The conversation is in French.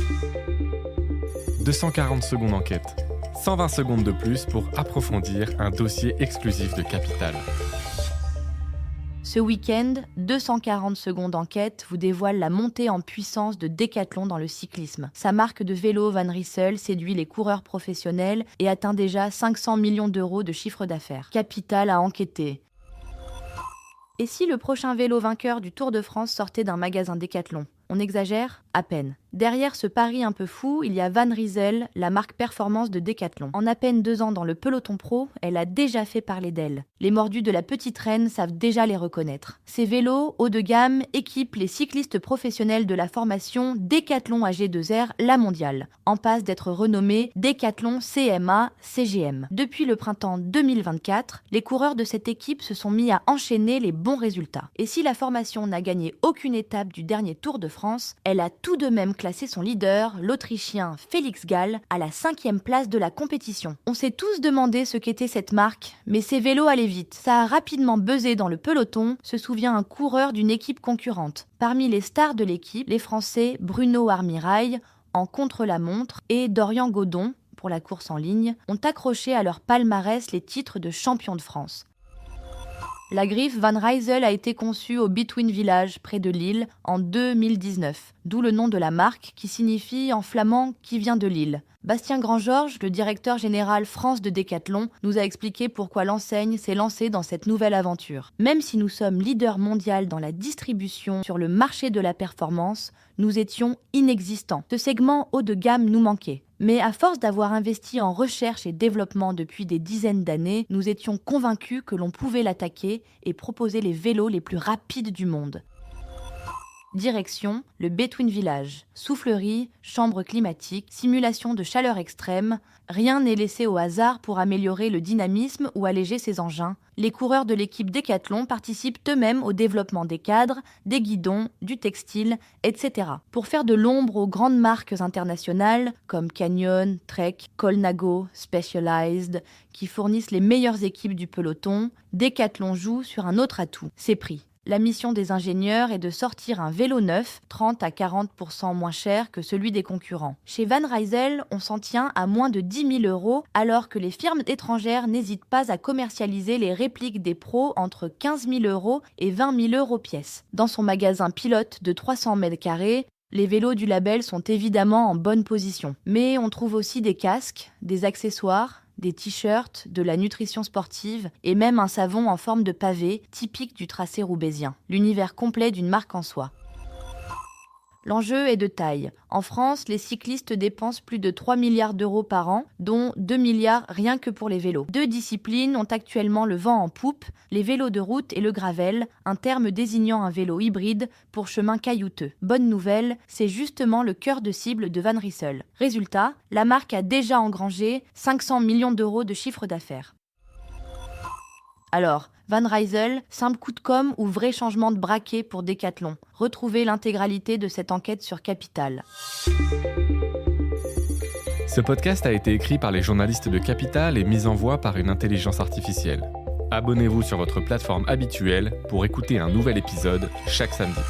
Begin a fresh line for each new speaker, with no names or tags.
« 240 secondes enquête ». 120 secondes de plus pour approfondir un dossier exclusif de Capital.
Ce week-end, 240 secondes enquête vous dévoile la montée en puissance de Decathlon dans le cyclisme. Sa marque de vélo Van Rysel séduit les coureurs professionnels et atteint déjà 500 millions d'euros de chiffre d'affaires. Capital a enquêté. Et si le prochain vélo vainqueur du Tour de France sortait d'un magasin Decathlon ? On exagère ? À peine. Derrière ce pari un peu fou, il y a Van Rysel, la marque performance de Decathlon. En à peine 2 ans dans le peloton pro, elle a déjà fait parler d'elle. Les mordus de la petite reine savent déjà les reconnaître. Ces vélos, haut de gamme, équipent les cyclistes professionnels de la formation Decathlon AG2R, la mondiale, en passe d'être renommée Decathlon CMA CGM. Depuis le printemps 2024, les coureurs de cette équipe se sont mis à enchaîner les bons résultats. Et si la formation n'a gagné aucune étape du dernier Tour de France, elle a tout de même classé son leader, l'Autrichien Félix Gall, à la 5e place de la compétition. On s'est tous demandé ce qu'était cette marque, mais ces vélos allaient vite. Ça a rapidement buzzé dans le peloton, se souvient un coureur d'une équipe concurrente. Parmi les stars de l'équipe, les Français Bruno Armirail, en contre-la-montre, et Dorian Godon, pour la course en ligne, ont accroché à leur palmarès les titres de champion de France. La griffe Van Rysel a été conçue au Between Village, près de Lille, en 2019, d'où le nom de la marque qui signifie en flamand « qui vient de Lille ». Bastien Grandgeorges, le directeur général France de Decathlon, nous a expliqué pourquoi l'enseigne s'est lancée dans cette nouvelle aventure. Même si nous sommes leader mondial dans la distribution sur le marché de la performance, nous étions inexistants. Ce segment haut de gamme nous manquait. Mais à force d'avoir investi en recherche et développement depuis des dizaines d'années, nous étions convaincus que l'on pouvait l'attaquer et proposer les vélos les plus rapides du monde. Direction, le Between Village. Soufflerie, chambre climatique, simulation de chaleur extrême, rien n'est laissé au hasard pour améliorer le dynamisme ou alléger ses engins. Les coureurs de l'équipe Decathlon participent eux-mêmes au développement des cadres, des guidons, du textile, etc. Pour faire de l'ombre aux grandes marques internationales comme Canyon, Trek, Colnago, Specialized, qui fournissent les meilleures équipes du peloton, Decathlon joue sur un autre atout, ses prix. La mission des ingénieurs est de sortir un vélo neuf, 30 à 40% moins cher que celui des concurrents. Chez Van Rysel, on s'en tient à moins de 10 000 €, alors que les firmes étrangères n'hésitent pas à commercialiser les répliques des pros entre 15 000 € et 20 000 € pièce. Dans son magasin pilote de 300 m², les vélos du label sont évidemment en bonne position. Mais on trouve aussi des casques, des accessoires, des t-shirts, de la nutrition sportive et même un savon en forme de pavé, typique du tracé roubaisien. L'univers complet d'une marque en soi. L'enjeu est de taille. En France, les cyclistes dépensent plus de 3 milliards d'euros par an, dont 2 milliards rien que pour les vélos. 2 disciplines ont actuellement le vent en poupe, les vélos de route et le gravel, un terme désignant un vélo hybride pour chemin caillouteux. Bonne nouvelle, c'est justement le cœur de cible de Van Rysel. Résultat, la marque a déjà engrangé 500 millions d'euros de chiffre d'affaires. Alors, Van Rysel, simple coup de com' ou vrai changement de braquet pour Decathlon ? Retrouvez l'intégralité de cette enquête sur Capital.
Ce podcast a été écrit par les journalistes de Capital et mis en voix par une intelligence artificielle. Abonnez-vous sur votre plateforme habituelle pour écouter un nouvel épisode chaque samedi.